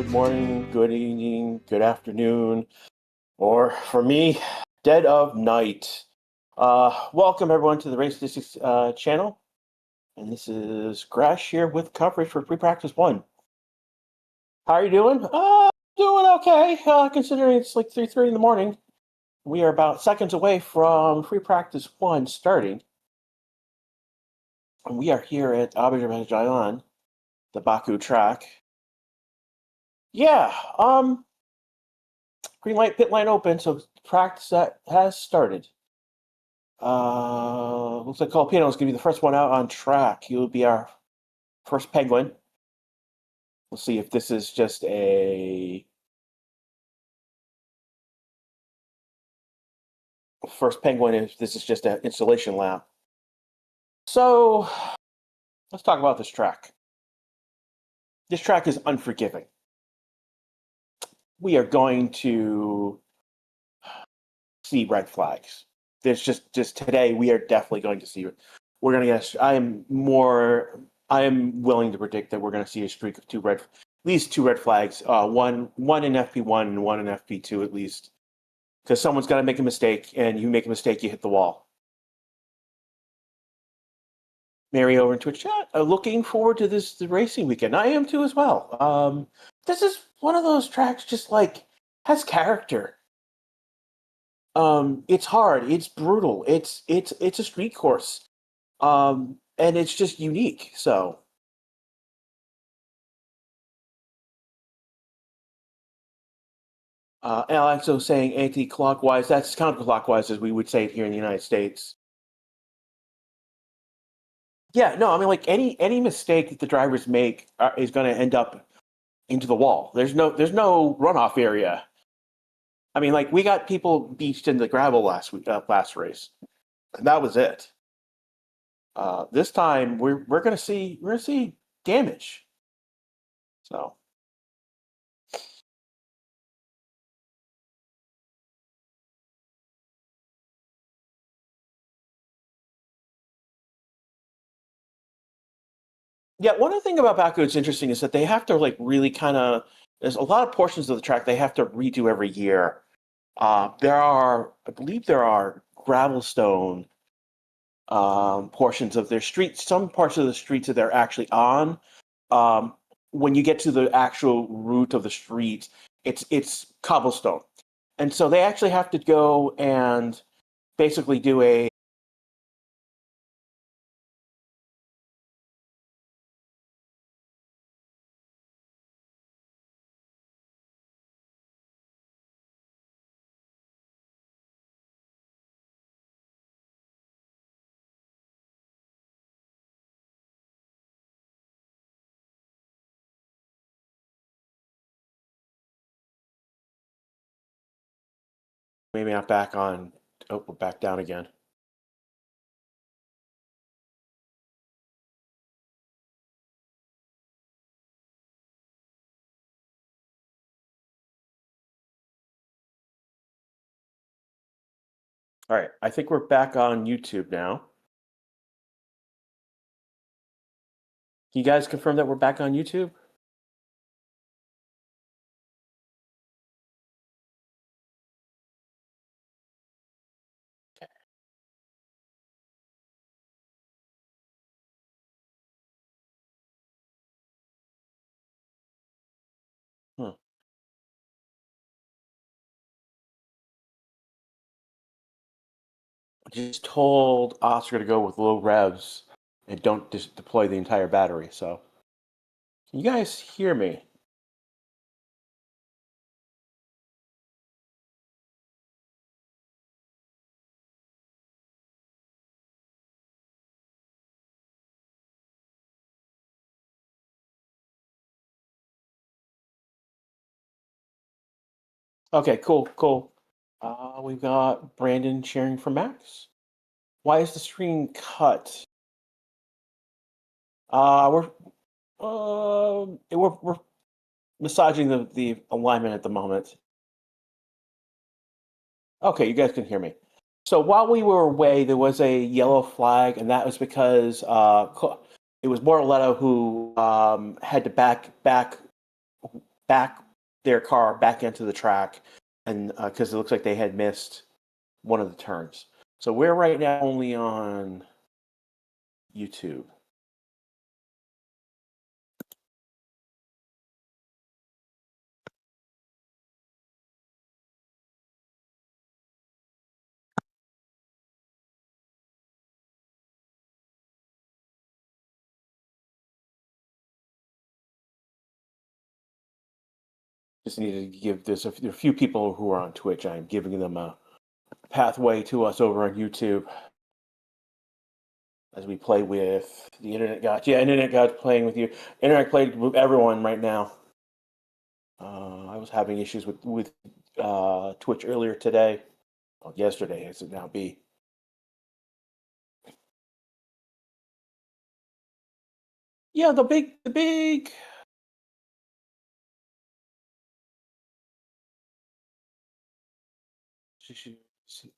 good morning, good evening, good afternoon, or for me, dead of night. Welcome everyone to the Race Statistics channel, and this is Crash here with coverage for pre-practice 1. How are you doing? Doing okay, considering it's like 3:30 in the morning. We are about seconds away from pre-practice 1 starting. And we are here at Azerbaijan, the Baku track. Yeah, green light, pit line open, so practice that has started. Looks like Colapino is going to be the first one out on track. He will be our first penguin. We'll see if this is just a first penguin, if this is just an installation lap. So let's talk about this track. This track is unforgiving. We are going to see red flags. There's just today we are definitely going to see. We're going to get. I am willing to predict that we're going to see a streak of at least two red flags. One in FP1 and one in FP2 at least, because someone's got to make a mistake, and you make a mistake, you hit the wall. Mary over in Twitch chat, looking forward to the racing weekend. I am too as well. This is one of those tracks just like has character. It's hard, it's brutal, it's a street course, and it's just unique. So Alexo saying anti-clockwise. That's counterclockwise, as we would say it here in the United States. Yeah, no, I mean, like any mistake that the drivers make is going to end up into the wall. There's no runoff area. I mean, like we got people beached in the gravel last race, and that was it. This time we're gonna see damage. So yeah, one thing about Baku that's interesting is that they have to like really kind of. There's a lot of portions of the track they have to redo every year. I believe there are gravelstone portions of their streets. Some parts of the streets that they're actually on. When you get to the actual route of the street, it's cobblestone, and so they actually have to go and basically do a. Maybe not back on. Oh, we're back down again. All right, I think we're back on YouTube now. Can you guys confirm that we're back on YouTube? Hmm. I just told Oscar to go with low revs and don't just deploy the entire battery. So, can you guys hear me? Okay, cool. We've got Brandon cheering for Max. Why is the screen cut? We're massaging the alignment at the moment. Okay, you guys can hear me. So while we were away, there was a yellow flag, and that was because it was Moraleto who had to back back their car back into the track, and because it looks like they had missed one of the turns. So we're right now only on YouTube. Just needed to give this a few people who are on Twitch. I'm giving them a pathway to us over on YouTube as we play with the internet gods. Yeah, internet gods playing with you. Internet played with everyone right now. I was having issues with Twitch earlier today, well, yesterday as it now be. Yeah, the big.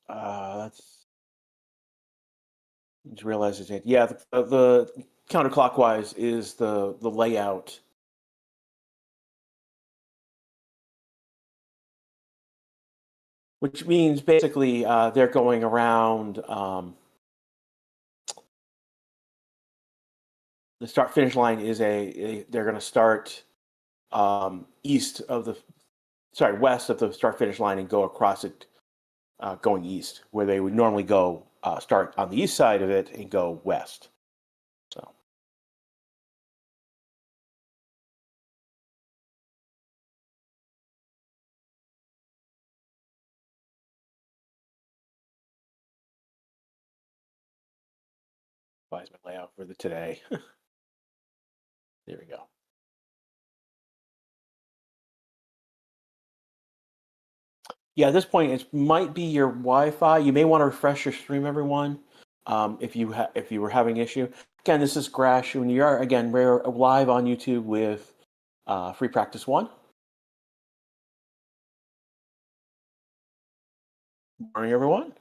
That's. Just realized it. Yeah, the counterclockwise is the layout. Which means basically they're going around the start finish line is they're going to start west of the start finish line and go across it going east, where they would normally go start on the east side of it and go west. So that's my layout for the today. There we go. Yeah, at this point, it might be your Wi-Fi. You may want to refresh your stream, everyone, if you were having issue. Again, this is Grash, and you are again we're live on YouTube with Free Practice 1. Morning, everyone.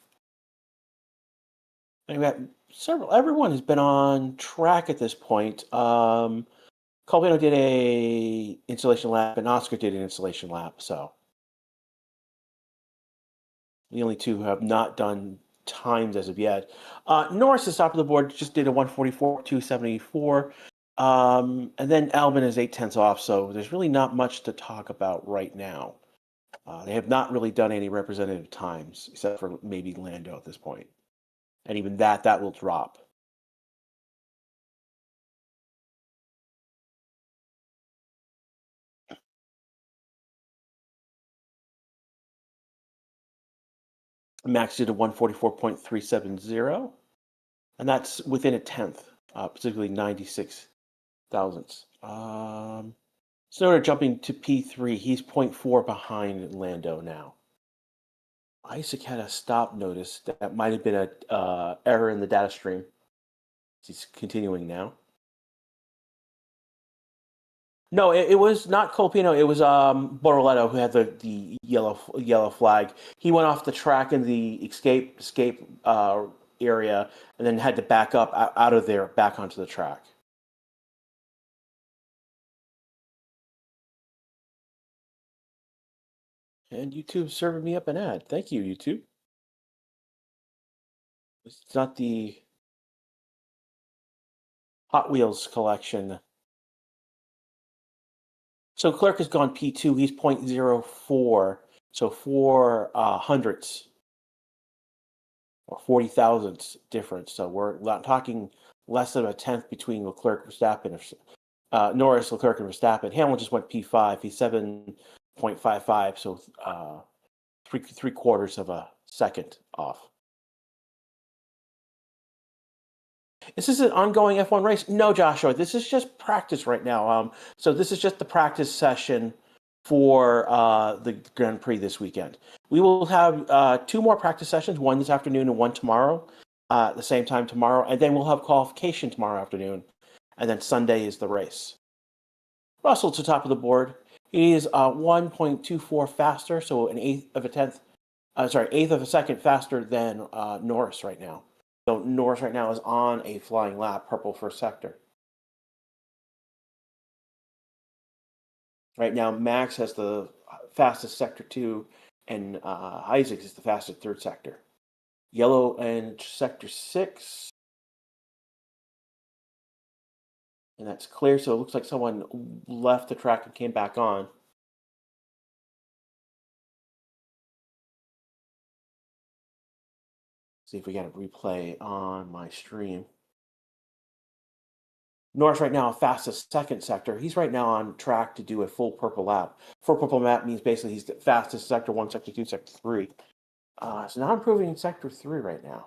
And we got several. Everyone has been on track at this point. Colbino did a installation lap, and Oscar did an installation lap. So the only two who have not done times as of yet. Norris is top of the board, just did a 144, 274. And then Albin is 8/10 off, so there's really not much to talk about right now. They have not really done any representative times, except for maybe Lando at this point. And even that will drop. Max did a 144.370, and that's within a tenth, particularly 96 thousandths. Snowder jumping to P3. He's 0.4 behind Lando now. Isaac had a stop notice that might have been a error in the data stream. He's continuing now. No, it was not Colpino. It was Borroletto who had the yellow flag. He went off the track in the escape area and then had to back up out of there back onto the track. And YouTube serving me up an ad. Thank you, YouTube. It's not the Hot Wheels collection. So Clerk has gone P2. He's 0.04. So 4 hundredths or 40 thousandths difference. So we're not talking less than a tenth between Leclerc, Verstappen, Norris, Leclerc, and Verstappen. Hamilton just went P5. He's 7.55. So three quarters of a second off. Is this an ongoing F1 race? No, Joshua. This is just practice right now. So this is just the practice session for the Grand Prix this weekend. We will have 2 more practice sessions, one this afternoon and one tomorrow, at the same time tomorrow, and then we'll have qualification tomorrow afternoon, and then Sunday is the race. Russell to top of the board. He is 1.24 faster, so an eighth of a second faster than Norris right now. So Norris right now is on a flying lap, purple first sector. Right now, Max has the fastest sector 2, and Isaac is the fastest third sector. Yellow and sector 6. And that's clear, so it looks like someone left the track and came back on. See if we get a replay on my stream. Norris right now fastest second sector. He's right now on track to do a full purple lap. Full purple lap means basically he's the fastest sector 1, sector 2, sector 3. So now improving in sector 3 right now.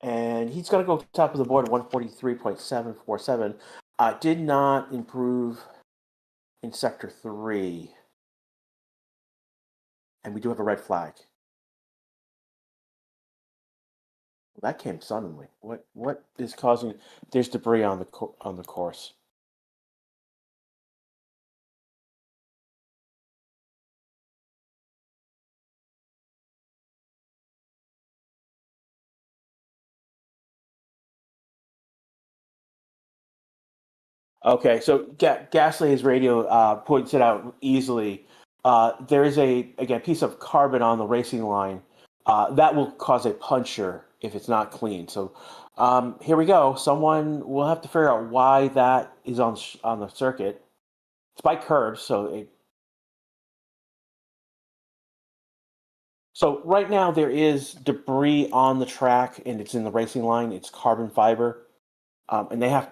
And he's going to go top of the board at 143.747. Did not improve in sector 3. And we do have a red flag. Well, that came suddenly. What is causing? There's debris on the course. Okay, so Gasly's radio points it out easily. There is again piece of carbon on the racing line that will cause a puncture if it's not clean. So here we go. Someone will have to figure out why that is on the circuit. It's by curbs, so right now there is debris on the track, and it's in the racing line. It's carbon fiber, and they have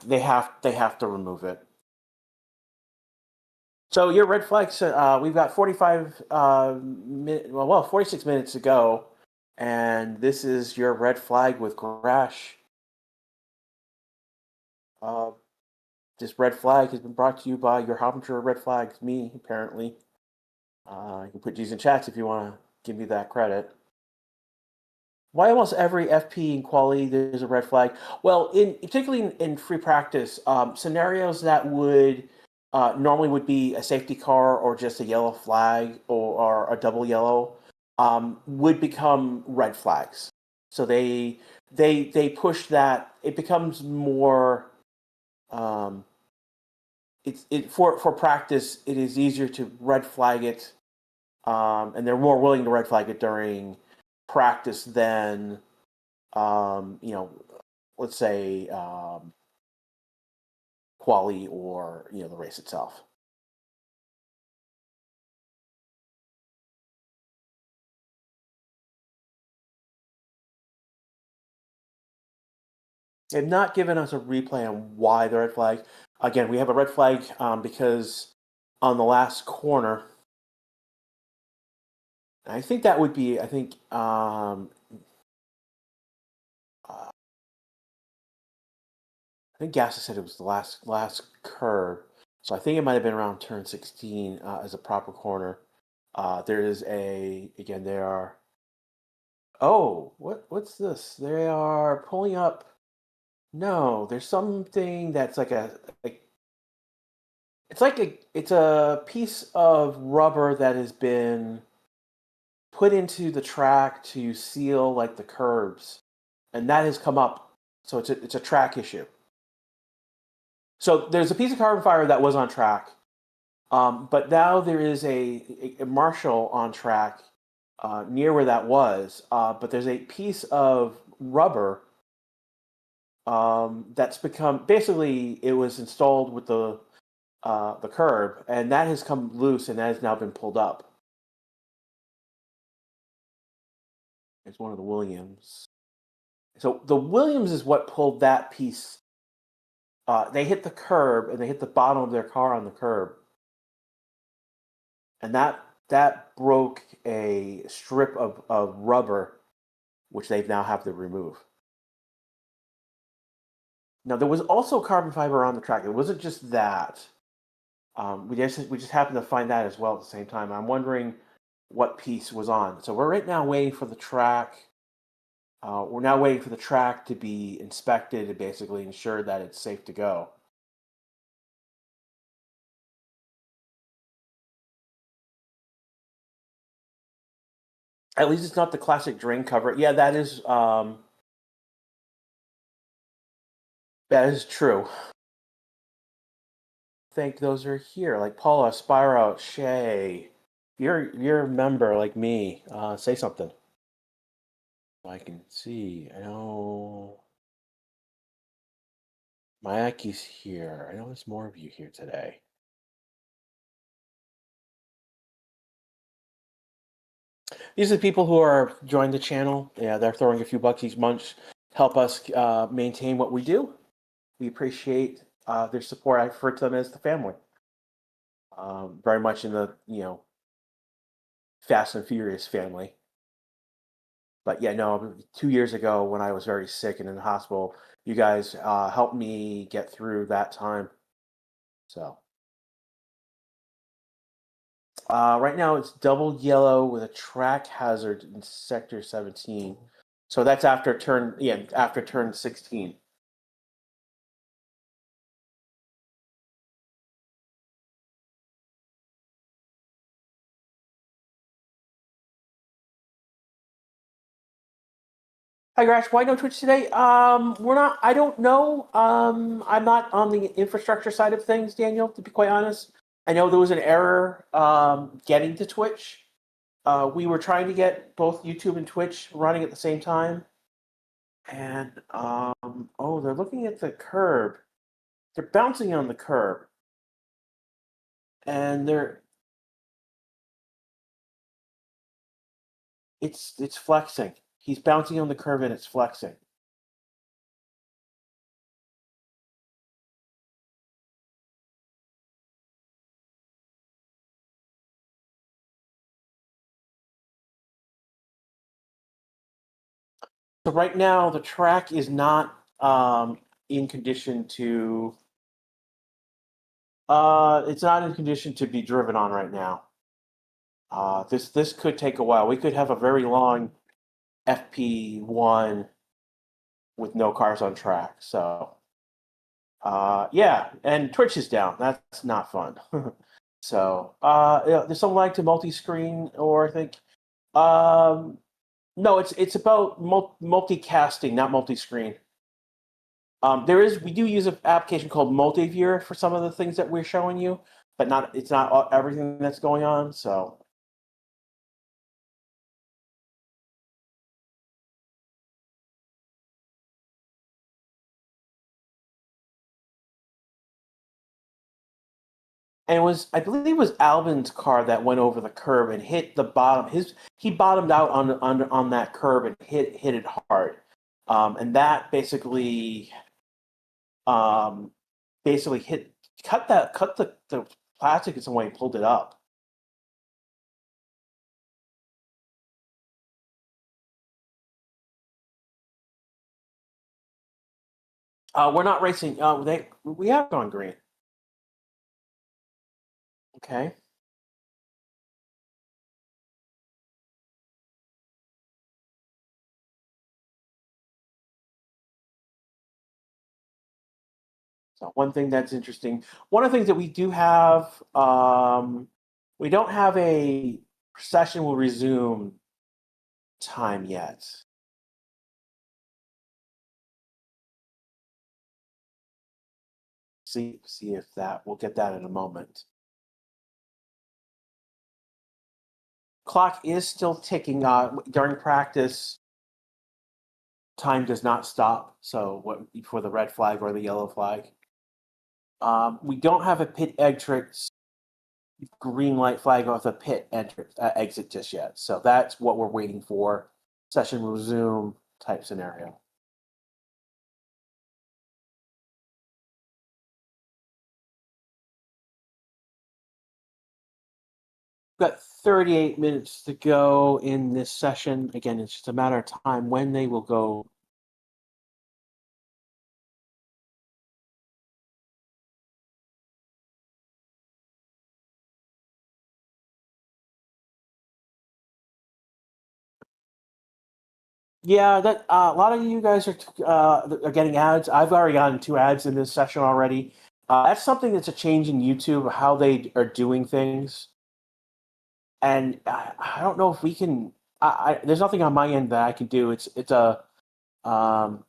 to remove it. So your red flags. We've got 46 minutes to go, and this is your red flag with crash. This red flag has been brought to you by your harbinger red flags, me apparently. You can put these in chats if you want to give me that credit. Why almost every FP in quality there's a red flag? Well, particularly in free practice, scenarios that would normally would be a safety car or just a yellow flag or a double yellow would become red flags. So they push that. It becomes more. For practice. It is easier to red flag it, and they're more willing to red flag it during practice than let's say quali or the race itself. They've not given us a replay on why the red flag. Again, we have a red flag because on the last corner, I think that would be. I think Gasser said it was the last curve, so I think it might have been around turn 16 as a proper corner. There is again. They are. Oh, what's this? They are pulling up. No, there's something that's like it's a piece of rubber that has been put into the track to seal like the curbs, and that has come up. So it's a track issue. So there's a piece of carbon fiber that was on track, but now there is a Marshall on track near where that was, but there's a piece of rubber that's become basically it was installed with the curb, and that has come loose, and that has now been pulled up. It's one of the Williams. So the Williams is what pulled that piece. They hit the curb, and they hit the bottom of their car on the curb, and that broke a strip of rubber, which they now have to remove. Now there was also carbon fiber on the track. It wasn't just that. We just happened to find that as well at the same time. I'm wondering what piece was on. So we're right now waiting for the track. We're now waiting for the track to be inspected to basically ensure that it's safe to go. At least it's not the classic drain cover. Yeah, that is true. I think those are here, like Paula, Spyro, Shay. You're a member like me. Say something. I can see. I know Mayaki's here. I know there's more of you here today. These are the people who are joining the channel. Yeah, they're throwing a few bucks each month, help us maintain what we do. We appreciate their support. I refer to them as the family. Very much in the Fast and Furious family. But yeah, no, 2 years ago when I was very sick and in the hospital, you guys helped me get through that time. So right now it's double yellow with a track hazard in sector 17. So that's after turn 16. Hi, Grash. Why no Twitch today? We're not. I don't know. I'm not on the infrastructure side of things, Daniel. To be quite honest, I know there was an error getting to Twitch. We were trying to get both YouTube and Twitch running at the same time, and oh, they're looking at the curb. They're bouncing on the curb, and it's flexing. He's bouncing on the curb and it's flexing. So right now the track is not in condition to. It's not in condition to be driven on right now. This could take a while. We could have a very long FP1 with no cars on track. So yeah, and Twitch is down. That's not fun. So there's some lag to multi-screen, or I think no, it's about multicasting, not multi-screen. We do use an application called Multiviewer for some of the things that we're showing you, but it's not everything that's going on. So and I believe it was Albin's car that went over the curb and hit the bottom. He bottomed out on that curb and hit it hard, and that um, basically cut the plastic in some way and pulled it up. We're not racing. We have gone green. Okay. So one thing that's interesting. One of the things that we do have, we don't have a session will resume time yet. See if we'll get that in a moment. Clock is still ticking. During practice, time does not stop. So what for the red flag or the yellow flag? We don't have a pit entrance green light flag off the pit exit just yet. So that's what we're waiting for. Session resume type scenario. We've got 38 minutes to go in this session. Again, it's just a matter of time when they will go. Yeah, that a lot of you guys are getting ads. I've already gotten 2 ads in this session already. That's something that's a change in YouTube, how they are doing things. And I don't know if we can there's nothing on my end that I can do. It's a um,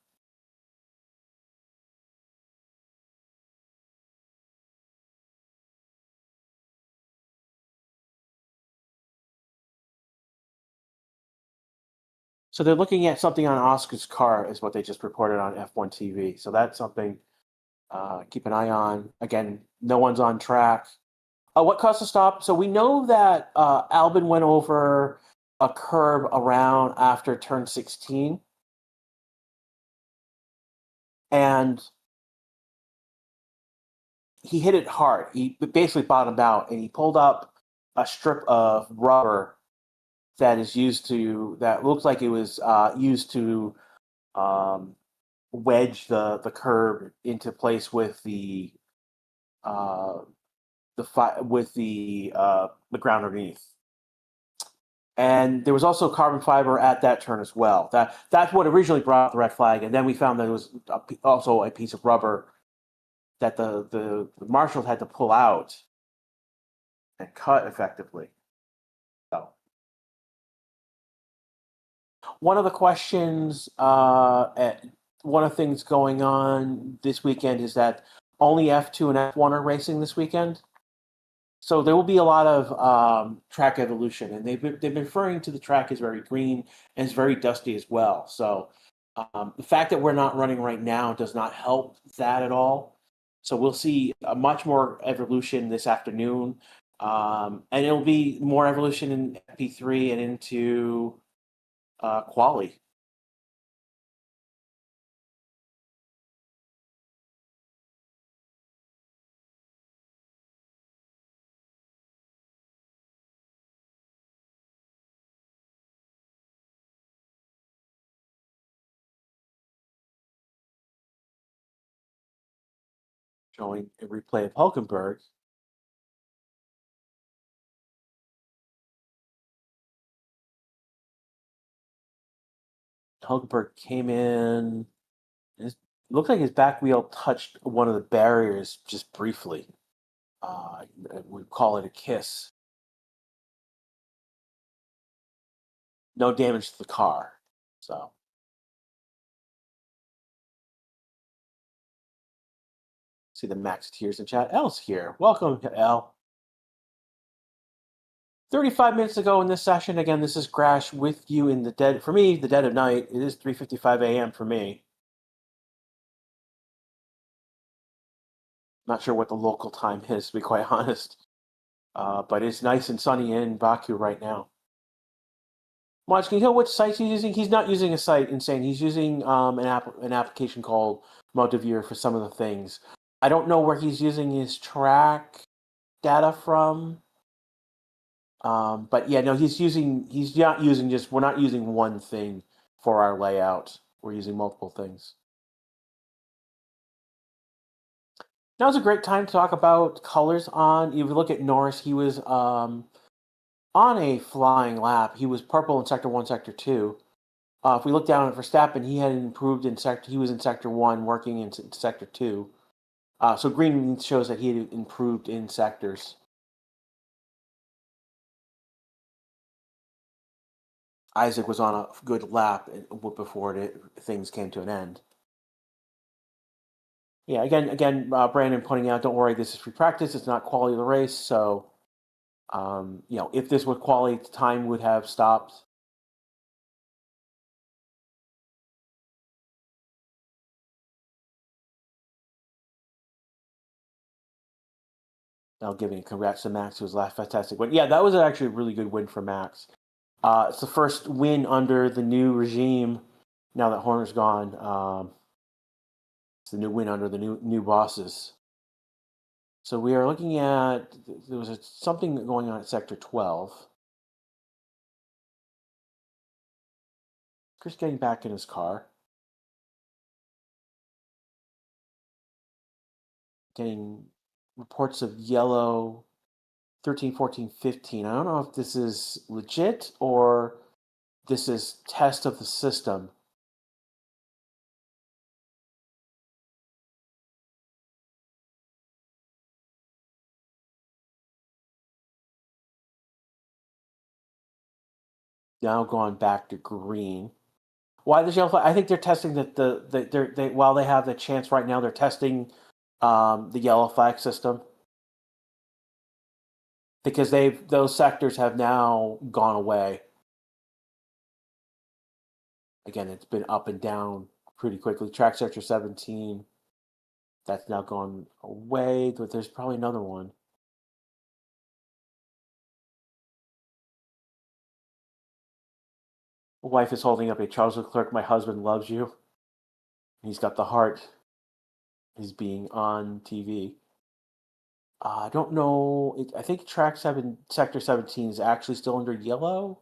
so they're looking at something on Oscar's car, is what they just reported on F1 TV. So that's something keep an eye on. Again, no one's on track. What caused the stop? So we know that Albin went over a curb around after turn 16, and he hit it hard. He basically bottomed out, and he pulled up a strip of rubber that looks like it was used to um, wedge the curb into place with uh, the ground underneath. And there was also carbon fiber at that turn as well. That's what originally brought the red flag, and then we found that it was also a piece of rubber that the marshals had to pull out and cut effectively. So one of the questions, one of the things going on this weekend is that only F2 and F1 are racing this weekend. So there will be a lot of track evolution, and they've been referring to the track as very green and it's very dusty as well. So the fact that we're not running right now does not help that at all. So we'll see a much more evolution this afternoon, and it'll be more evolution in FP3 and into quali. Showing a replay of Hulkenberg. Hulkenberg came in. It looked like his back wheel touched one of the barriers just briefly. We call it a kiss. No damage to the car. So, see the max tears in chat. Elle's here. Welcome, Elle. 35 minutes ago in this session, again, this is Crash with you in the dead, for me, the dead of night. It is 3:55 a.m. for me. Not sure what the local time is, to be quite honest. But it's nice and sunny in Baku right now. Watch, can you tell which site he's using? He's not using a site, Insane. He's using an application called Motivere for some of the things. I don't know where he's using his track data from. But yeah, no, he's not using we're not using one thing for our layout. We're using multiple things. Now's a great time to talk about colors on. If you look at Norris, he was on a flying lap. He was purple in Sector 1, Sector 2. If we look down at Verstappen, he had improved in Sector. He was in Sector 1, working in Sector 2. So green shows that he had improved in sectors. Isaac was on a good lap before things came to an end. Yeah, again, Brandon pointing out, don't worry, this is free practice. It's not quality of the race. So, if this were quality, time would have stopped. Now giving congrats to Max, who was last fantastic win. Yeah, that was actually a really good win for Max. It's the first win under the new regime. Now that Horner's gone, it's the new win under the new bosses. So we are looking at there was something going on at Sector 12. Chris getting back in his car, getting reports of yellow 13, 14, 15. I don't know if this is legit or this is test of the system. now gone back to green. Why the yellow flag? I think they're testing they while they have the chance right now, they're testing the yellow flag system because those sectors have now gone away. Again, it's been up and down pretty quickly. Track sector 17, that's now gone away, but there's probably another one. Wife is holding up a Charles Leclerc, "My husband loves you." He's got the heart. He's being on TV. I don't know. I think track 7, sector 17 is actually still under yellow.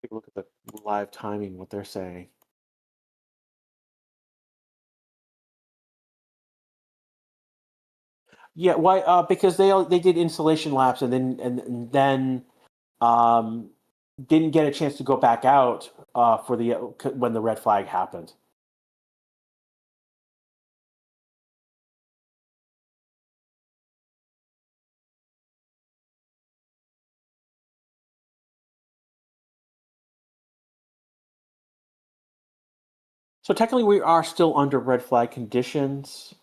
Take a look at the live timing, what they're saying. Yeah, why? Because they did installation laps and then didn't get a chance to go back out for the when the red flag happened. So technically, we are still under red flag conditions.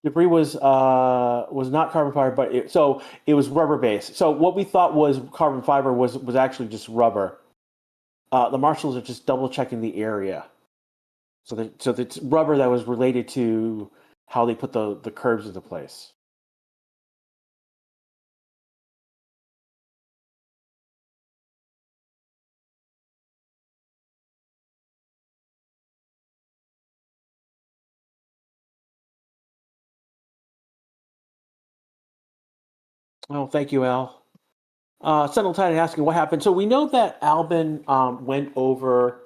Debris was not carbon fiber, but it was rubber based. So what we thought was carbon fiber was actually just rubber. The marshals are just double checking the area. So it's rubber that was related to how they put the curbs into place. Oh, thank you, Al. Sentinel Titan asking what happened. So we know that Albin went over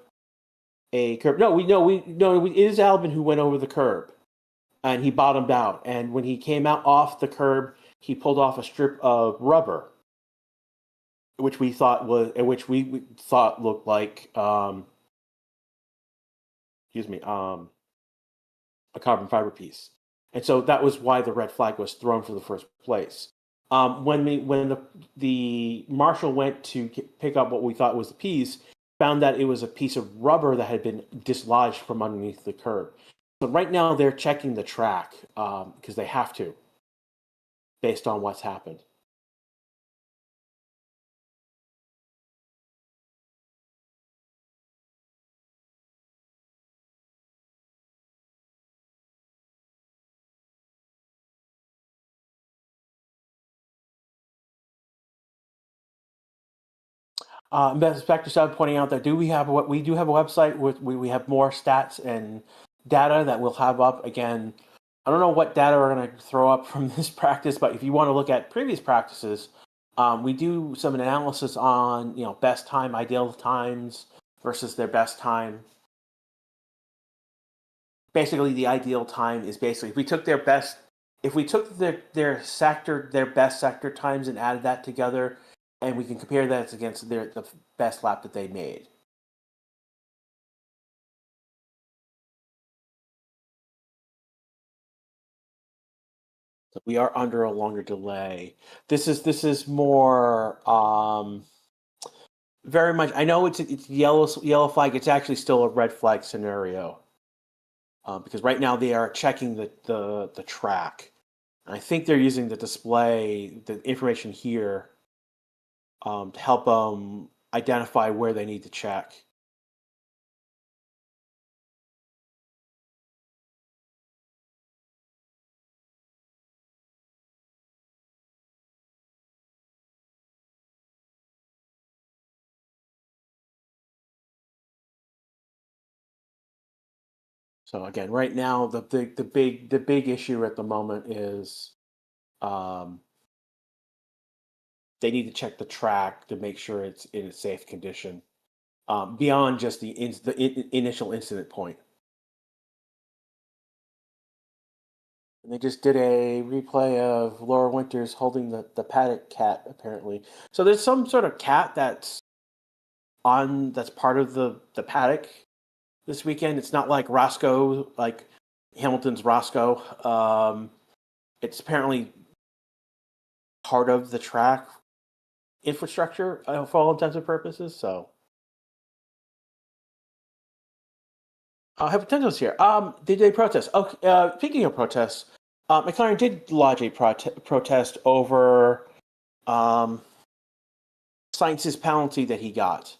a curb. No, we know it is Albin who went over the curb, and he bottomed out. And when he came out off the curb, he pulled off a strip of rubber, which we thought looked like excuse me, a carbon fiber piece. And so that was why the red flag was thrown for the first place. When the marshal went to pick up what we thought was the piece, found that it was a piece of rubber that had been dislodged from underneath the curb. So right now they're checking the track because they have to, based on what's happened. Inspector Sub pointing out that we do have a website with we have more stats and data that we'll have up again. I don't know what data we're going to throw up from this practice, but if you want to look at previous practices, we do some analysis on best time, ideal times versus their best time. Basically, the ideal time is basically if we took their best sector times and added that together, and we can compare that against the best lap that they made. So we are under a longer delay. This is more very much. I know it's yellow flag. It's actually still a red flag scenario because right now they are checking the track. And I think they're using the information here to help them identify where they need to check. So again, right now the big issue at the moment is um, they need to check the track to make sure it's in a safe condition beyond just the initial incident point. And they just did a replay of Laura Winters holding the paddock cat apparently. So there's some sort of cat that's part of the paddock this weekend. It's not like Roscoe, like Hamilton's Roscoe. It's apparently part of the track infrastructure for all intents and purposes. So, Hypotento's here. Did they protest? Okay. Speaking of protests, McLaren did lodge a protest over Sainz's penalty that he got.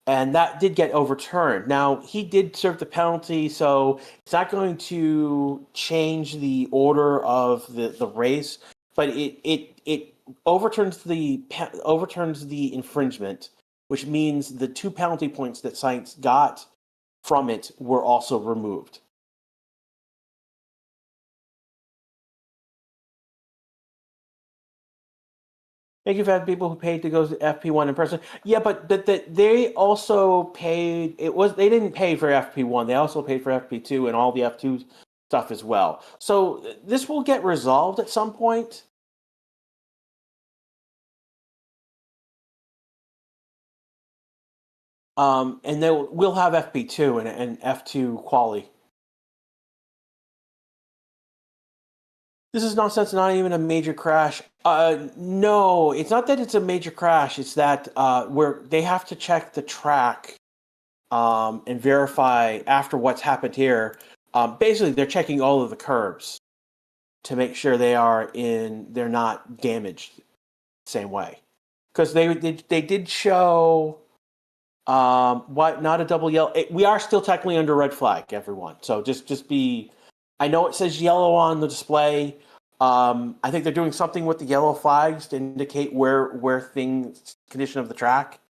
And that did get overturned. Now, he did serve the penalty, so it's not going to change the order of the race, but it overturns the infringement, which means the 2 penalty points that Sainz got from it were also removed. Thank you for the people who paid to go to FP1 in person. Yeah, but they also paid. They didn't pay for FP1. They also paid for FP2 and all the F2 stuff as well. So this will get resolved at some point. And we'll have FP2 and F2 quali. This is nonsense, not even a major crash. No, it's not that it's a major crash. It's that where they have to check the track and verify after what's happened here. Basically, they're checking all of the curbs to make sure they're not damaged the same way. Because they did show not a double yellow. We are still technically under red flag, everyone. So just be. I know it says yellow on the display. I think they're doing something with the yellow flags to indicate where things condition of the track.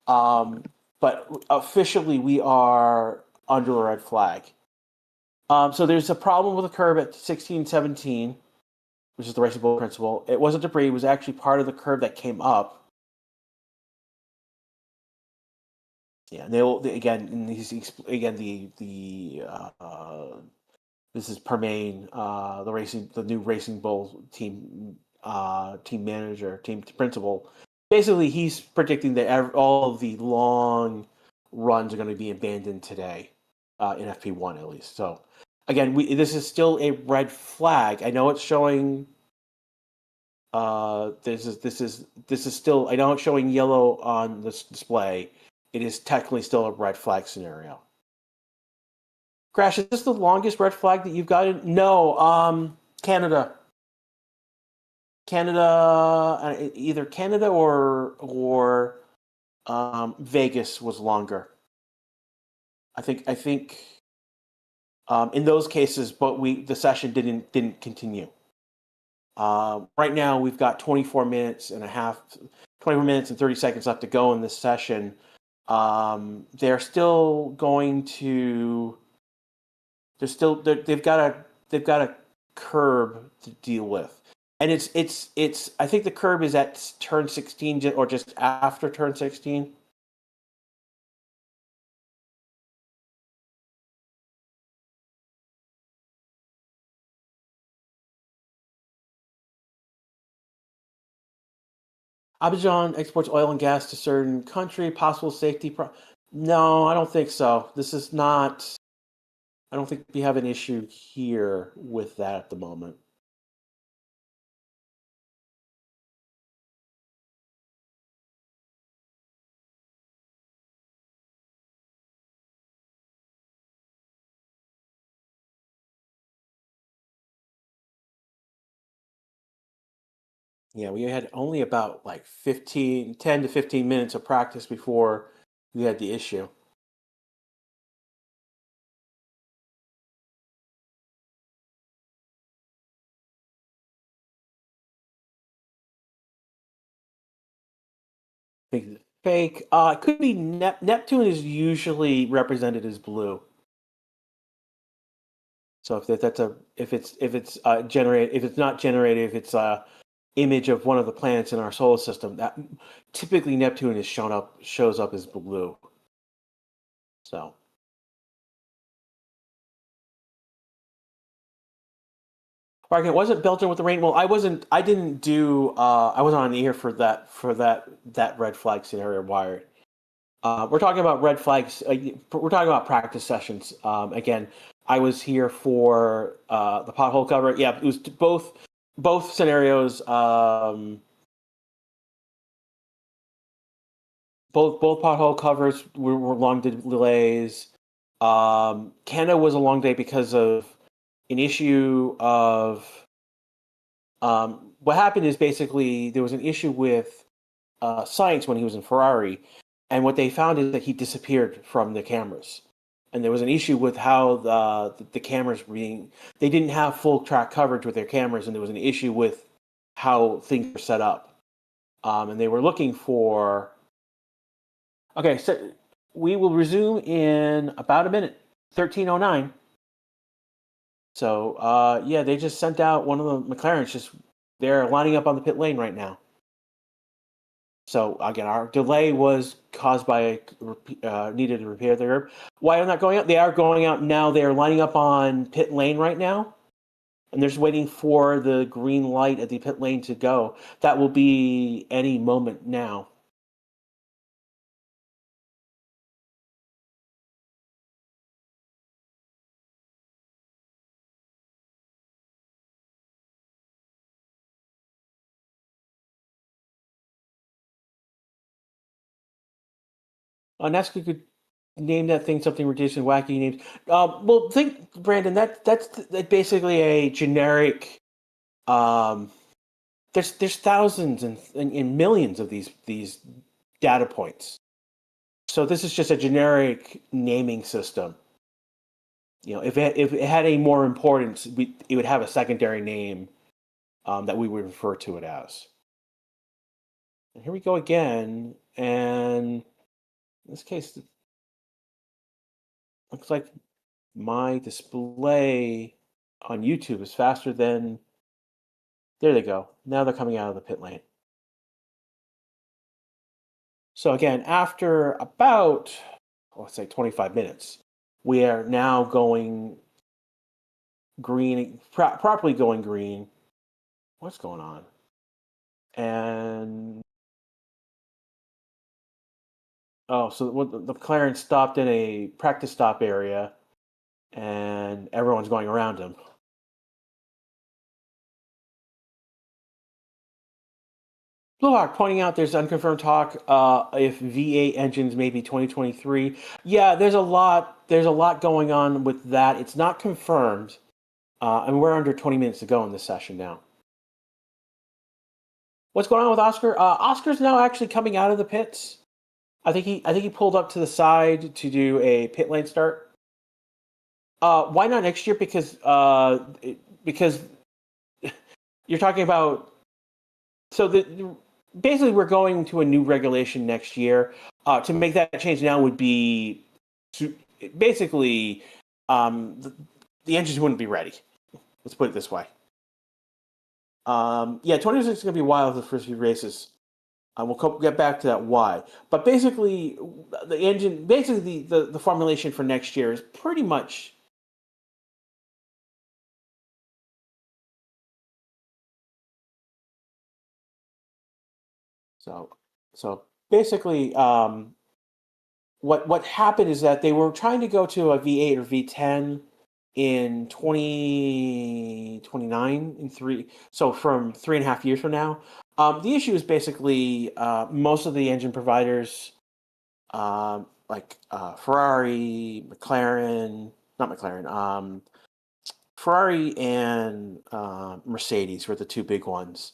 But officially, we are under a red flag. So there's a problem with the curb at 1617, which is the racing bull principle. It wasn't debris; it was actually part of the curb that came up. Yeah, and this is Permain, the new Racing Bull team manager, team principal. Basically, he's predicting that all of the long runs are going to be abandoned today, in FP1 at least. So, again, this is still a red flag. I know it's showing. This is still. I know it's showing yellow on this display. It is technically still a red flag scenario. Crash, is this the longest red flag that you've gotten? No, Canada. Either Canada or Vegas was longer. I think in those cases, but the session didn't continue. Right now, we've got 24 minutes and 30 seconds left to go in this session. They're still going to. They've got a curb to deal with, and it's. I think the curb is at turn 16 or just after turn 16. Azerbaijan exports oil and gas to certain country. Possible safety. No, I don't think so. This is not. I don't think we have an issue here with that at the moment. Yeah, we had only about like 10 to 15 minutes of practice before we had the issue. Fake. It could be Neptune is usually represented as blue. So if it's not generated, if it's a image of one of the planets in our solar system, that typically Neptune shows up as blue. So. It wasn't Belgium with the rain. Well, I wasn't on the air for that red flag scenario wired. We're talking about red flags. We're talking about practice sessions. Again, I was here for the pothole cover. Yeah, it was both scenarios. Both pothole covers were long delays. Canada was a long day because of an issue of what happened is basically there was an issue with Science when he was in Ferrari, and what they found is that he disappeared from the cameras, and there was an issue with how the cameras were being. They didn't have full track coverage with their cameras, and there was an issue with how things were set up, and they were looking for. Okay, so we will resume in about a minute, 13:09. So yeah, they just sent out one of the McLarens. Just they're lining up on the pit lane right now. So again, our delay was caused by needed to repair the herb. Why are they not going out? They are going out now. They are lining up on pit lane right now, and they're just waiting for the green light at the pit lane to go. That will be any moment now. NASCAR could name that thing something ridiculous and wacky names. Well, think Brandon. That's basically a generic. Um, there's thousands and millions of these data points. So this is just a generic naming system. If it had any more importance, it would have a secondary name that we would refer to it as. And here we go again, and in this case, it looks like my display on YouTube is faster than. There they go. Now they're coming out of the pit lane. So again, after about, let's say 25 minutes, we are now going green, properly going green. What's going on? And so the McLaren stopped in a practice stop area, and everyone's going around him. Bluehawk pointing out there's unconfirmed talk if V8 engines may be 2023. Yeah, there's a lot going on with that. It's not confirmed, and we're under 20 minutes to go in this session now. What's going on with Oscar? Oscar's now actually coming out of the pits. I think he pulled up to the side to do a pit lane start. Why not next year? Because you're talking about. So basically we're going to a new regulation next year. To make that change now would be basically the engines wouldn't be ready. Let's put it this way. Yeah, 26 is going to be wild for the first few races. We'll get back to that why. But basically, the engine, basically the formulation for next year is pretty much. So basically, what happened is that they were trying to go to a V8 or V10 in 2029 in three. So from 3.5 years from now. The issue is basically most of the engine providers, like Ferrari, McLaren, not McLaren, Ferrari and Mercedes were the two big ones.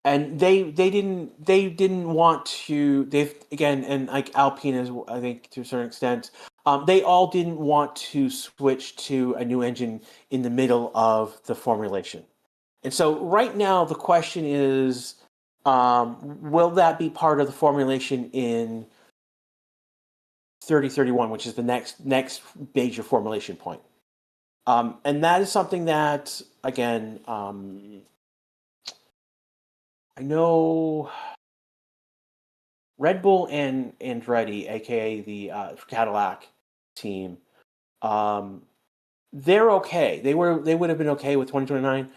And they didn't want to. They've again, and like Alpine is, I think to a certain extent, they all didn't want to switch to a new engine in the middle of the formulation. And so right now the question is, will that be part of the formulation in 3031, which is the next major formulation point? And that is something that, again, I know Red Bull and Andretti, aka the Cadillac team, they're okay. They would have been okay with 2029.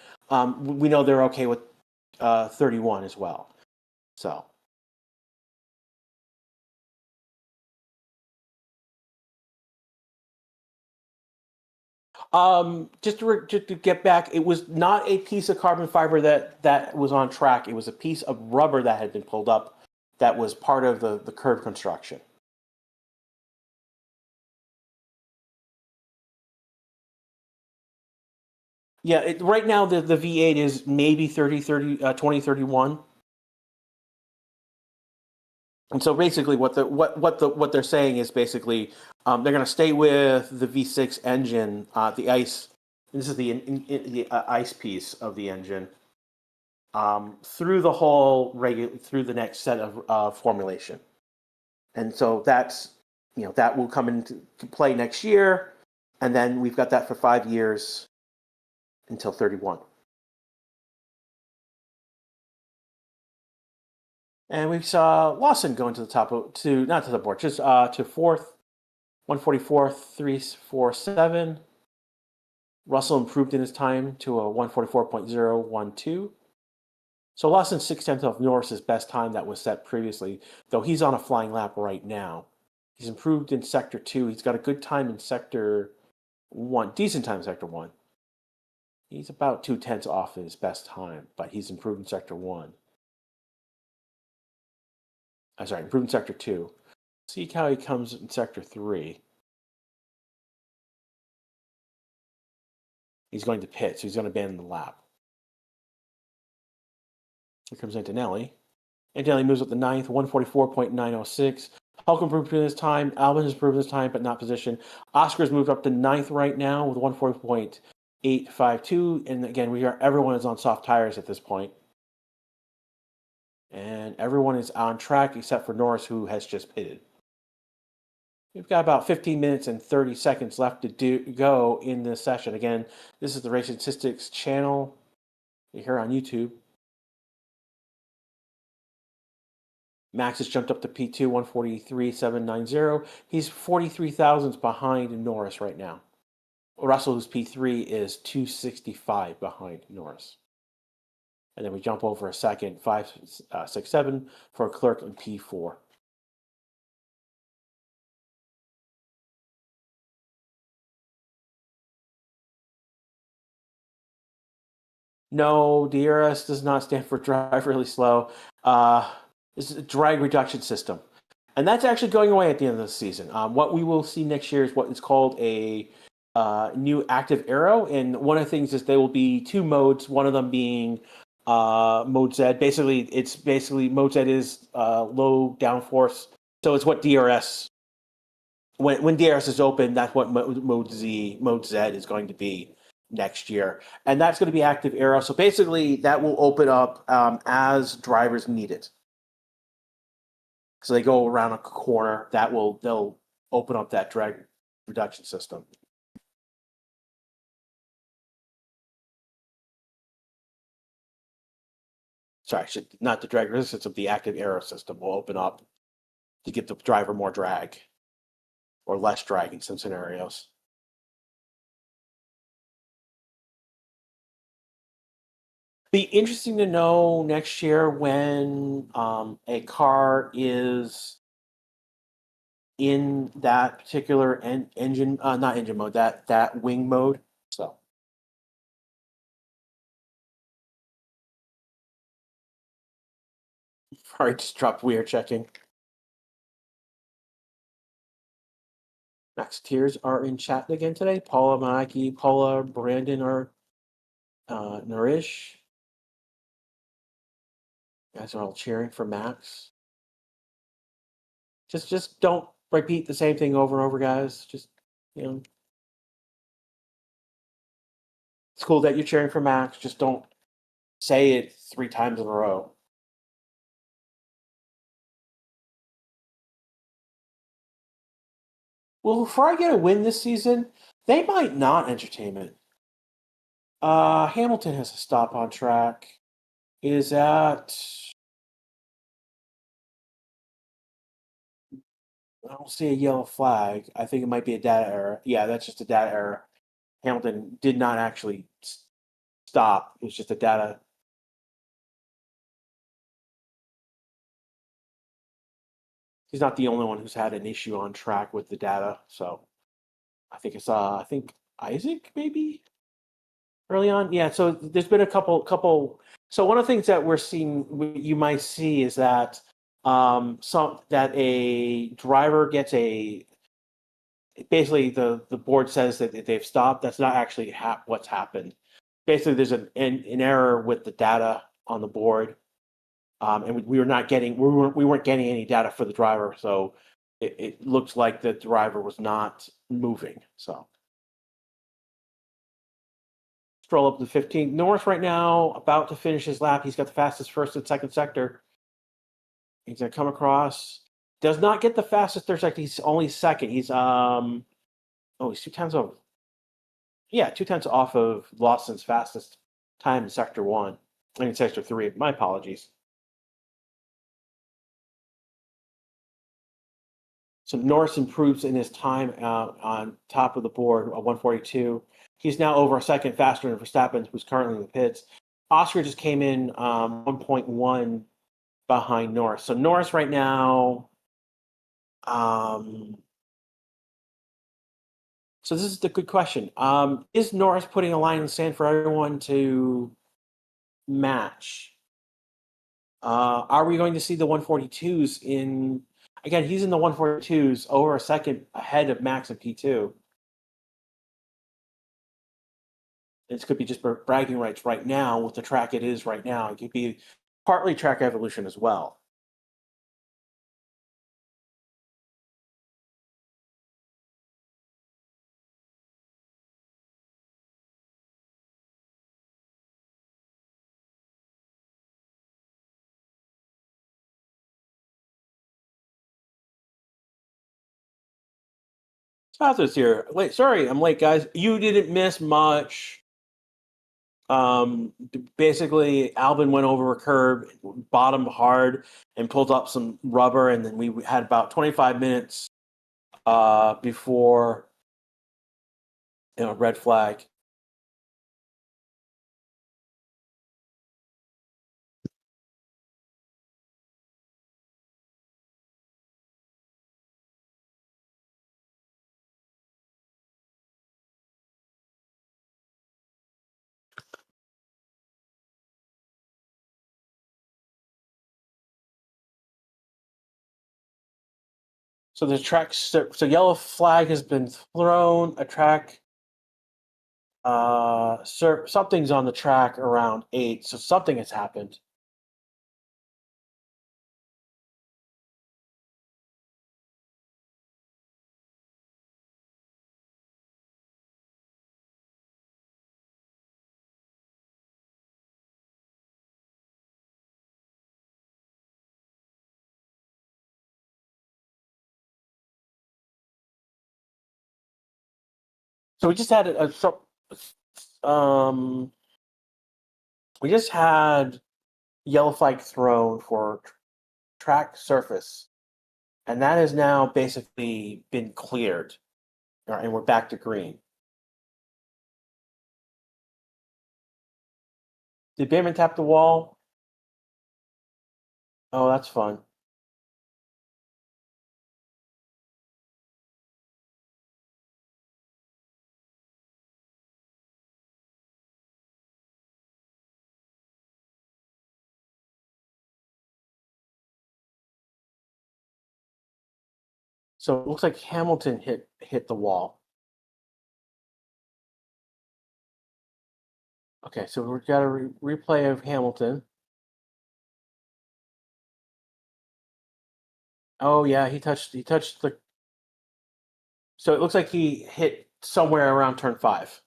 We know they're okay with 31 as well. So, just to get back, it was not a piece of carbon fiber that was on track. It was a piece of rubber that had been pulled up that was part of the curb construction. Yeah, right now the V8 is maybe 2031. And so basically, what they're saying is basically they're going to stay with the V6 engine, the ICE. This is the ICE piece of the engine through the whole through the next set of formulation, and so that will come into play next year, and then we've got that for 5 years until 31. And we saw Lawson going to the top to not to the board, just to fourth, 144.347. Russell improved in his time to a 144.012. So Lawson's 6/10 of Norris's best time that was set previously, though he's on a flying lap right now. He's improved in Sector 2. He's got a good time in Sector 1, decent time in Sector 1. He's about 2/10 off his best time, but he's improved in Sector 1. I'm sorry, improved in Sector 2. See how he comes in Sector 3. He's going to pit, so he's going to abandon the lap. Here comes Antonelli. Antonelli moves up to ninth, 144.906. Hulk improved in his time. Albin has improved his time, but not position. Oscar's moved up to ninth right now with 140.852. And again, everyone is on soft tires at this point. And everyone is on track except for Norris, who has just pitted. We've got about 15 minutes and 30 seconds left to go in this session. Again, this is the Racing Statistics channel here on YouTube. Max has jumped up to P2, 143.790. He's 43 thousandths behind Norris right now. Russell, who's P3, is 265 behind Norris. And then we jump over a second, 567 for Clerk in P4. No, DRS does not stand for drive really slow. This is a drag reduction system. And that's actually going away at the end of the season. What we will see next year is what is called a new active aero. And one of the things is there will be two modes, one of them being mode Z. Basically, mode Z is low downforce. So it's what DRS, when DRS is open, that's what mode Z is going to be next year. And that's going to be active aero. So basically, that will open up as drivers need it. So they go around a corner, they'll open up that drag reduction system. Sorry, not the drag resistance of the active aero system will open up to give the driver more drag or less drag in some scenarios. Be interesting to know next year when a car is in that particular engine, not engine mode, that wing mode. So. Sorry, just dropped. We are checking. Max Tears are in chat again today. Paula, Mikey, Paula, Brandon are Nourish. You guys are all cheering for Max. Just don't repeat the same thing over and over, guys. Just it's cool that you're cheering for Max. Just don't say it 3 times in a row. Will Ferrari get a win this season? They might not, Entertainment. Hamilton has a stop on track. Is at I don't see a yellow flag. I think it might be a data error. Yeah, that's just a data error. Hamilton did not actually stop. It was just a data. he's not the only one who's had an issue on track with the data. So I think it's I think Isaac maybe early on. Yeah. So there's been a couple. So one of the things that we're seeing, you might see, is that that a driver gets basically the board says that they've stopped. That's not actually what's happened. Basically, there's an error with the data on the board, and we weren't getting any data for the driver, so it looks like the driver was not moving. So stroll up to 15. Norris right now about to finish his lap. He's got the fastest first and second sector. He's gonna come across. Does not get the fastest third sector. He's only second. He's he's 2 tenths off. Yeah, 2 tenths off of Lawson's fastest time in sector 1. I mean sector 3. My apologies. So Norris improves in his time on top of the board, 142. He's now over a second faster than Verstappen, who's currently in the pits. Oscar just came in 1.1 behind Norris. So Norris right now, so this is the good question. Is Norris putting a line in the sand for everyone to match? Are we going to see the 142s in? Again, he's in the 142s over a second ahead of Max in P2. This could be just bragging rights right now with the track it is right now. It could be partly track evolution as well. Spazos here. Wait, sorry, I'm late, guys. You didn't miss much. Basically, Albin went over a curb, bottomed hard, and pulled up some rubber, and then we had about 25 minutes before red flag. So the track, so yellow flag has been thrown. A track, something's on the track around 8. So something has happened. So we just had we just had yellow flag thrown for track surface, and that has now basically been cleared, and we're back to green. Did Bateman tap the wall? Oh, that's fun. So it looks like Hamilton hit the wall. Okay, so we've got a replay of Hamilton. Oh yeah, he touched the. So it looks like he hit somewhere around turn 5.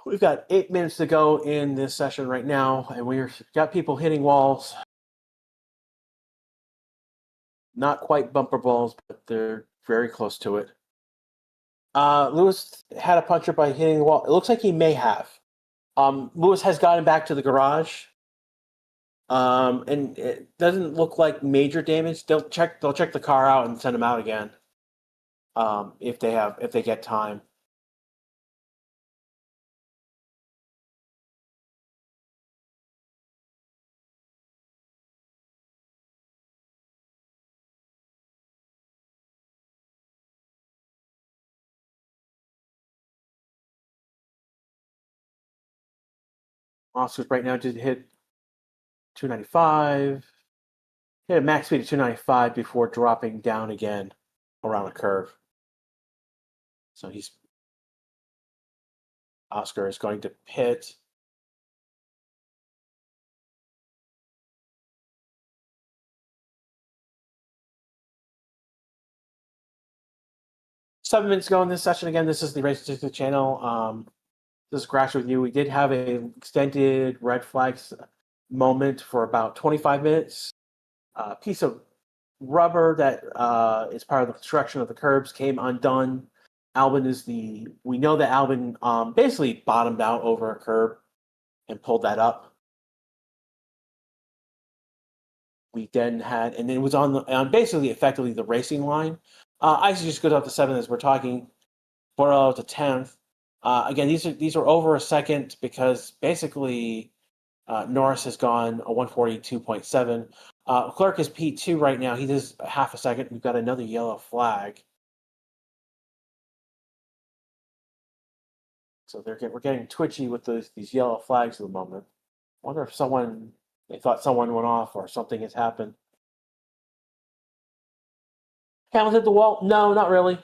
We've got 8 minutes to go in this session right now, and we've got people hitting walls. Not quite bumper balls, but they're very close to it. Lewis had a puncher by hitting the wall. It looks like he may have. Lewis has gotten back to the garage, and it doesn't look like major damage. They'll check the car out and send him out again, if they get time. Oscar's right now did hit 295. Hit a max speed of 295 before dropping down again around a curve. So Oscar is going to pit. Seven minutes ago in this session, again, this is the Race Statistics channel. This is Crash with you. We did have an extended red flags moment for about 25 minutes. A piece of rubber that is part of the construction of the curbs came undone. We know that Albin basically bottomed out over a curb and pulled that up. We then had, and it was on basically effectively the racing line. IC just goes up to 7 as we're talking, 4 to 10th. Again, these are over a second because basically Norris has gone a 142.7. Clerk is P2 right now. He does half a second. We've got another yellow flag. So we're getting twitchy with these yellow flags at the moment. I wonder if they thought someone went off or something has happened. Hamilton hit the wall? No, not really.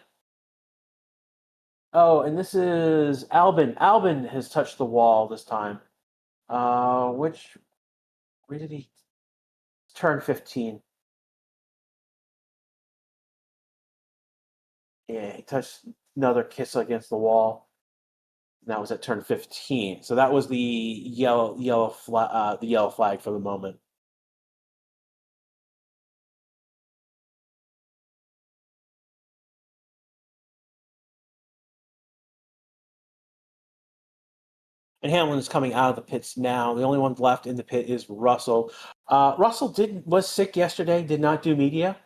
Oh, and this is Albin. Albin has touched the wall this time. Where did he turn 15? Yeah, he touched another kiss against the wall. And that was at turn 15. So that was the yellow flag for the moment. And Hamlin is coming out of the pits now. The only one left in the pit is Russell. Russell was sick yesterday, did not do media.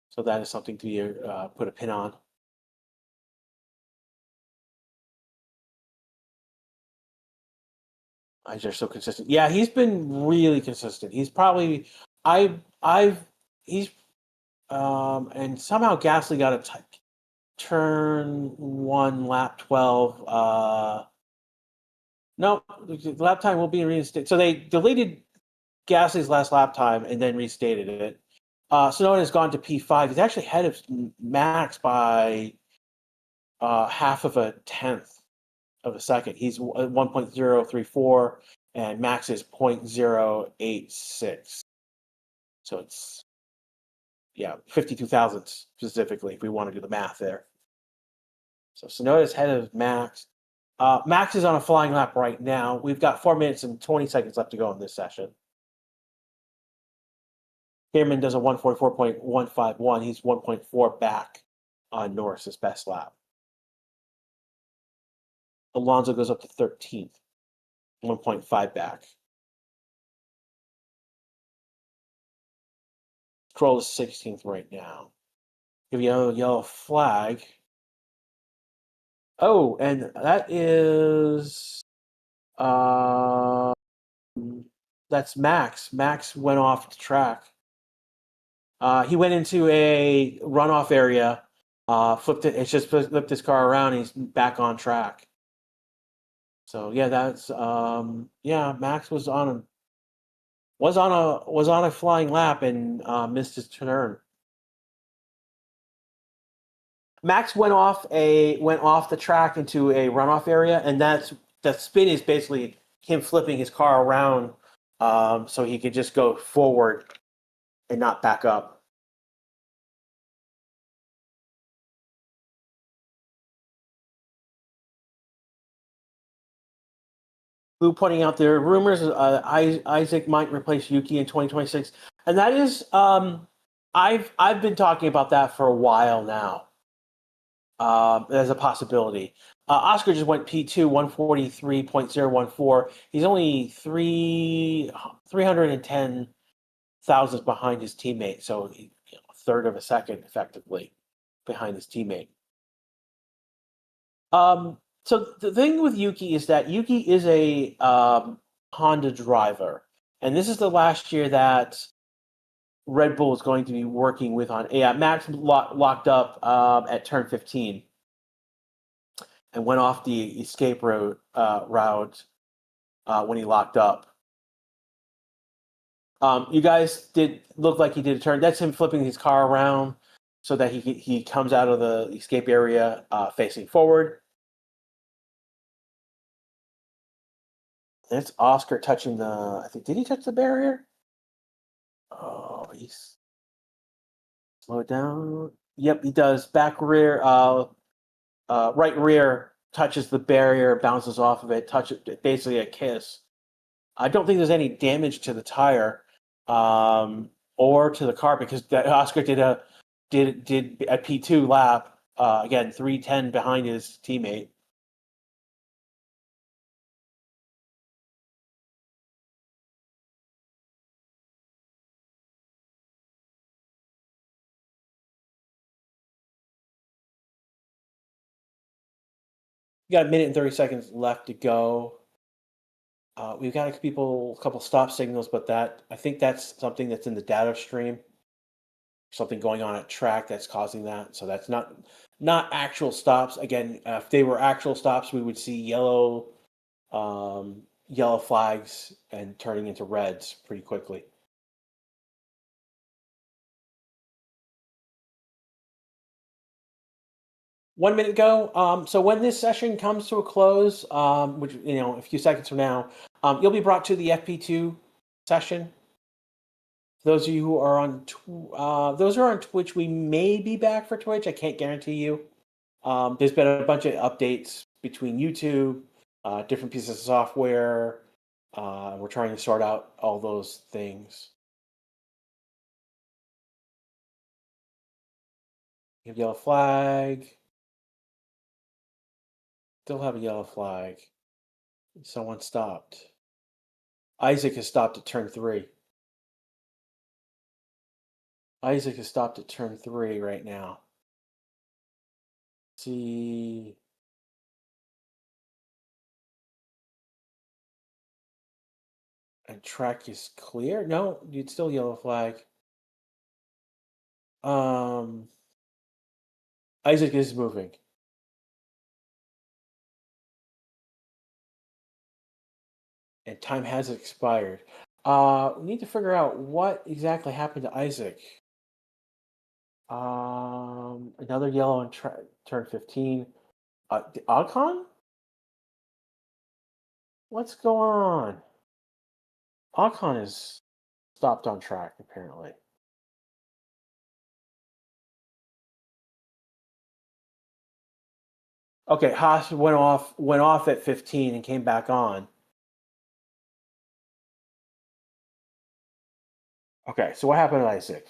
So that is something to put a pin on. They're so consistent. Yeah, he's been really consistent. He's probably and somehow Gasly got a turn 1 lap 12. No, the lap time will be reinstated. So they deleted Gasly's last lap time and then restated it. Sonoda has gone to P5. He's actually ahead of Max by half of a tenth of a second. He's 1.034 and Max is 0.086. So it's 52 thousandths specifically if we want to do the math there. So Sonoda's ahead of Max. Max is on a flying lap right now. We've got 4 minutes and 20 seconds left to go in this session. Kierman does a 144.151. He's 1.4 back on Norris's best lap. Alonso goes up to 13th, 1.5 back. Stroll is 16th right now. Give you a yellow flag. Oh, and that is that's Max. Max went off the track. He went into a runoff area, flipped his car around, and he's back on track. So yeah, that's Max was on a flying lap and missed his turn. Max went off the track into a runoff area, and that spin is basically him flipping his car around so he could just go forward and not back up. Lou pointing out there are rumors Isaac might replace Yuki in 2026, and that is I've been talking about that for a while now. As a possibility. Oscar just went P2, 143.014. He's only 310 thousandths behind his teammate, so a third of a second effectively behind his teammate. So the thing with Yuki is that Yuki is a Honda driver, and this is the last year that Red Bull is going to be working with Honda. Yeah, Max locked up at turn 15 and went off the escape route. when he locked up. You guys did look like he did a turn. That's him flipping his car around so that he comes out of the escape area facing forward. That's Oscar touching the. I think did he touch the barrier? Oh, he's slow it down. Yep, he does. Back rear, right rear touches the barrier, bounces off of it, touches basically a kiss. I don't think there's any damage to the tire or to the car because Oscar did a P2 lap again 3:10 behind his teammate. We got a minute and 30 seconds left to go. We've got a couple stop signals, but I think that's something that's in the data stream. Something going on at track that's causing that. So that's not actual stops. Again, if they were actual stops, we would see yellow flags and turning into reds pretty quickly. One minute ago. So when this session comes to a close, which a few seconds from now, you'll be brought to the FP2 session. Those of you who are on Twitch, we may be back for Twitch. I can't guarantee you. There's been a bunch of updates between YouTube, different pieces of software. We're trying to sort out all those things. You have yellow flag. Still have a yellow flag. Someone stopped. Isaac has stopped at turn 3. Isaac has stopped at turn 3 right now. See. And track is clear? No, you'd still yellow flag. Isaac is moving. And time has expired. We need to figure out what exactly happened to Isaac. Another yellow on turn 15. Alcon? What's going on? Alcon is stopped on track, apparently. Okay, Haas went off at 15 and came back on. Okay, so what happened to Isaac?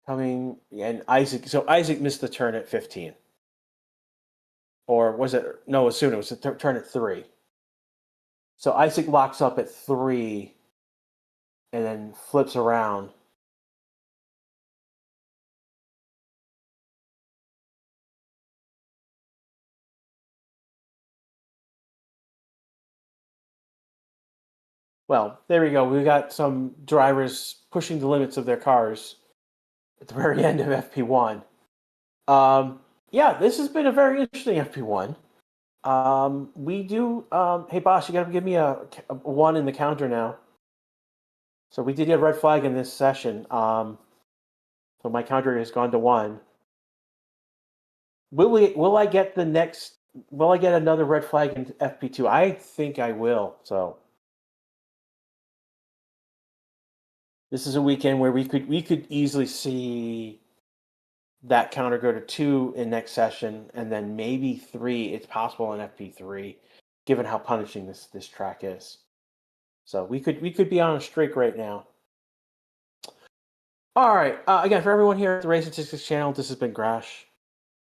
Isaac missed the turn at 15. Or was it? No, it was soon. It was a turn at 3. So Isaac locks up at 3 and then flips around. Well, there we go. We got some drivers pushing the limits of their cars at the very end of FP1. Yeah, this has been a very interesting FP1. We do. Hey, boss, you got to give me a 1 in the counter now. So we did get a red flag in this session. So my counter has gone to 1. Will I get the next? Will I get another red flag in FP2? I think I will. So this is a weekend where we could easily see that counter go to 2 in next session, and then maybe 3. It's possible in FP3, given how punishing this track is. So we could be on a streak right now. All right. Again, for everyone here at the Racing Statistics channel, this has been Grash.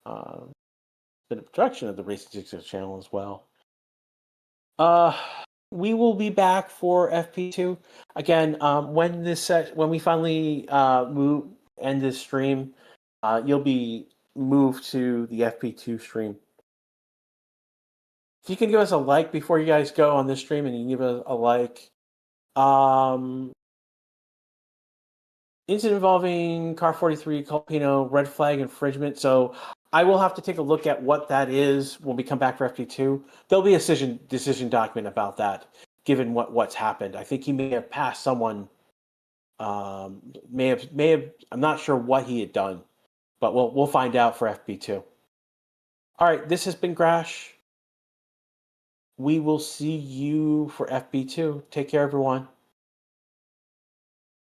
Been a production of the Racing Statistics channel as well. We will be back for FP2 again when we finally end this stream. You'll be moved to the FP2 stream. If you can give us a like before you guys go on this stream, and you can give us a like. Incident involving car 43, Colpino, red flag infringement. So I will have to take a look at what that is when we come back for FP2. There'll be a decision document about that, given what's happened. I think he may have passed someone. May have. I'm not sure what he had done, but we'll find out for FP2. All right, this has been Grash. We will see you for FP2. Take care, everyone.